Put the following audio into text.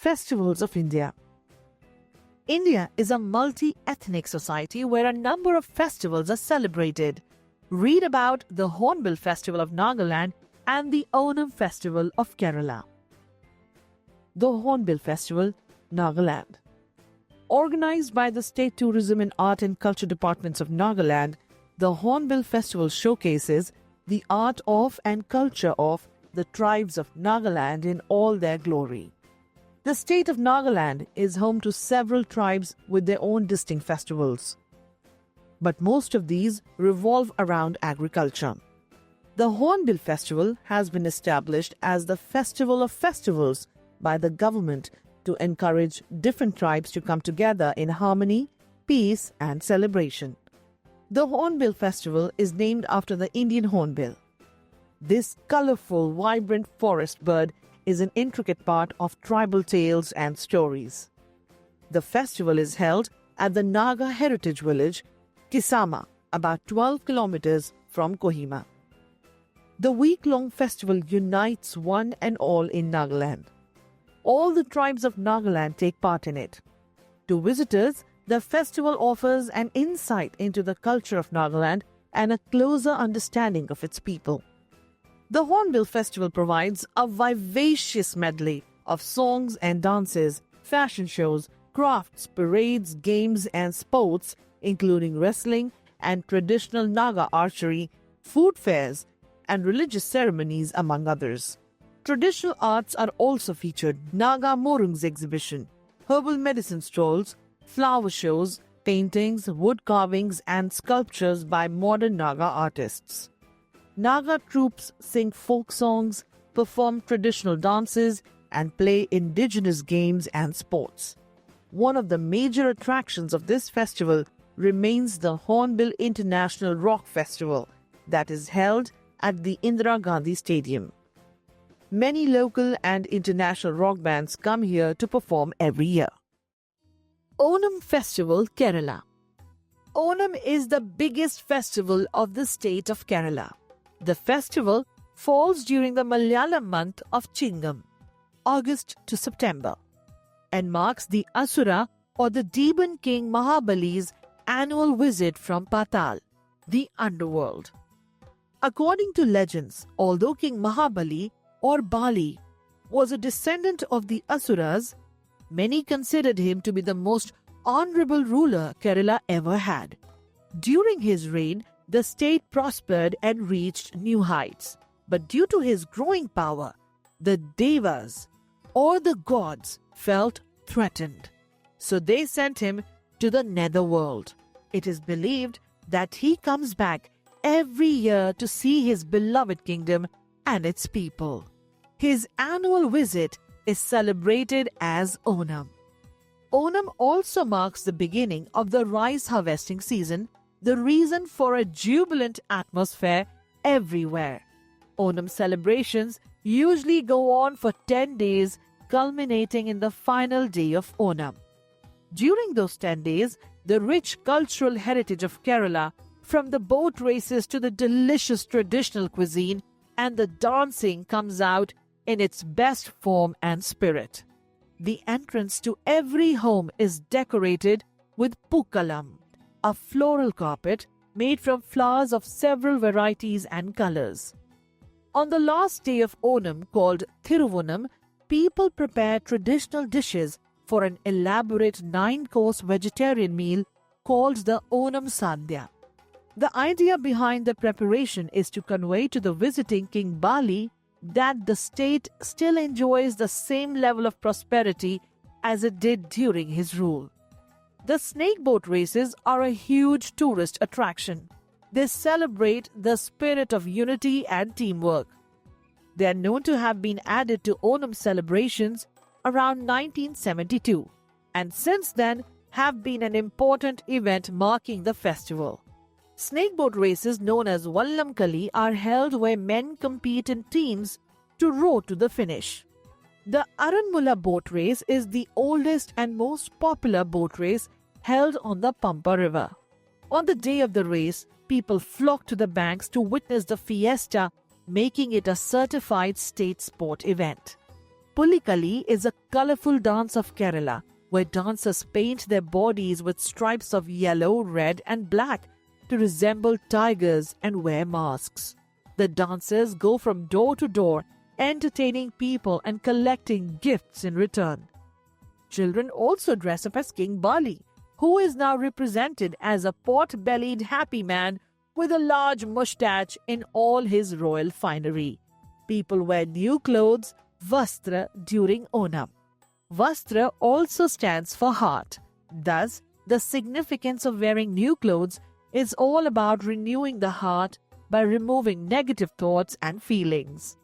Festivals of India. India is a multi-ethnic society where a number of festivals are celebrated. Read about the Hornbill Festival of Nagaland and the Onam Festival of Kerala. The Hornbill Festival, Nagaland. Organized by the State Tourism and Art and Culture Departments of Nagaland, the Hornbill Festival showcases the art of and culture of the tribes of Nagaland in all their glory. The state of Nagaland is home to several tribes with their own distinct festivals, but most of these revolve around agriculture. The Hornbill Festival has been established as the Festival of Festivals by the government to encourage different tribes to come together in harmony, peace, and celebration. The Hornbill Festival is named after the Indian hornbill. This colorful, vibrant forest bird is an intricate part of tribal tales and stories. The festival is held at the Naga Heritage Village, Kisama, about 12 kilometers from Kohima. The week-long festival unites one and all in Nagaland. All the tribes of Nagaland take part in it. To visitors, the festival offers an insight into the culture of Nagaland and a closer understanding of its people. The Hornbill Festival provides a vivacious medley of songs and dances, fashion shows, crafts, parades, games and sports, including wrestling and traditional Naga archery, food fairs, and religious ceremonies, among others. Traditional arts are also featured: Naga Morungs exhibition, herbal medicine stalls, flower shows, paintings, wood carvings, and sculptures by modern Naga artists. Naga troops sing folk songs, perform traditional dances, and play indigenous games and sports. One of the major attractions of this festival remains the Hornbill International Rock Festival that is held at the Indira Gandhi Stadium. Many local and international rock bands come here to perform every year. Onam Festival, Kerala. Onam is the biggest festival of the state of Kerala. The festival falls during the Malayalam month of Chingam, August to September, and marks the Asura or the demon king Mahabali's annual visit from Patal, the underworld. According to legends, although King Mahabali or Bali was a descendant of the Asuras, many considered him to be the most honorable ruler Kerala ever had. During his reign, the state prospered and reached new heights. But due to his growing power, the Devas, or the gods, felt threatened. So they sent him to the netherworld. It is believed that he comes back every year to see his beloved kingdom and its people. His annual visit is celebrated as Onam. Onam also marks the beginning of the rice harvesting season, the reason for a jubilant atmosphere everywhere. Onam celebrations usually go on for 10 days, culminating in the final day of Onam. During those 10 days, the rich cultural heritage of Kerala, from the boat races to the delicious traditional cuisine and the dancing, comes out in its best form and spirit. The entrance to every home is decorated with pookalam, a floral carpet made from flowers of several varieties and colors. On the last day of Onam, called Thiruvonam, people prepare traditional dishes for an elaborate 9-course vegetarian meal called the Onam Sandhya. The idea behind the preparation is to convey to the visiting King Bali that the state still enjoys the same level of prosperity as it did during his rule. The snake boat races are a huge tourist attraction. They celebrate the spirit of unity and teamwork. They are known to have been added to Onam celebrations around 1972, and since then have been an important event marking the festival. Snakeboat races known as Vallamkali are held where men compete in teams to row to the finish. The Aranmula boat race is the oldest and most popular boat race held on the Pampa River. On the day of the race, people flock to the banks to witness the fiesta, making it a certified state sport event. Pulikali is a colorful dance of Kerala, where dancers paint their bodies with stripes of yellow, red, and black to resemble tigers and wear masks. The dancers go from door to door, entertaining people and collecting gifts in return. Children also dress up as King Bali, who is now represented as a pot-bellied happy man with a large moustache in all his royal finery. People wear new clothes, Vastra, during Onam. Vastra also stands for heart. Thus, the significance of wearing new clothes is all about renewing the heart by removing negative thoughts and feelings.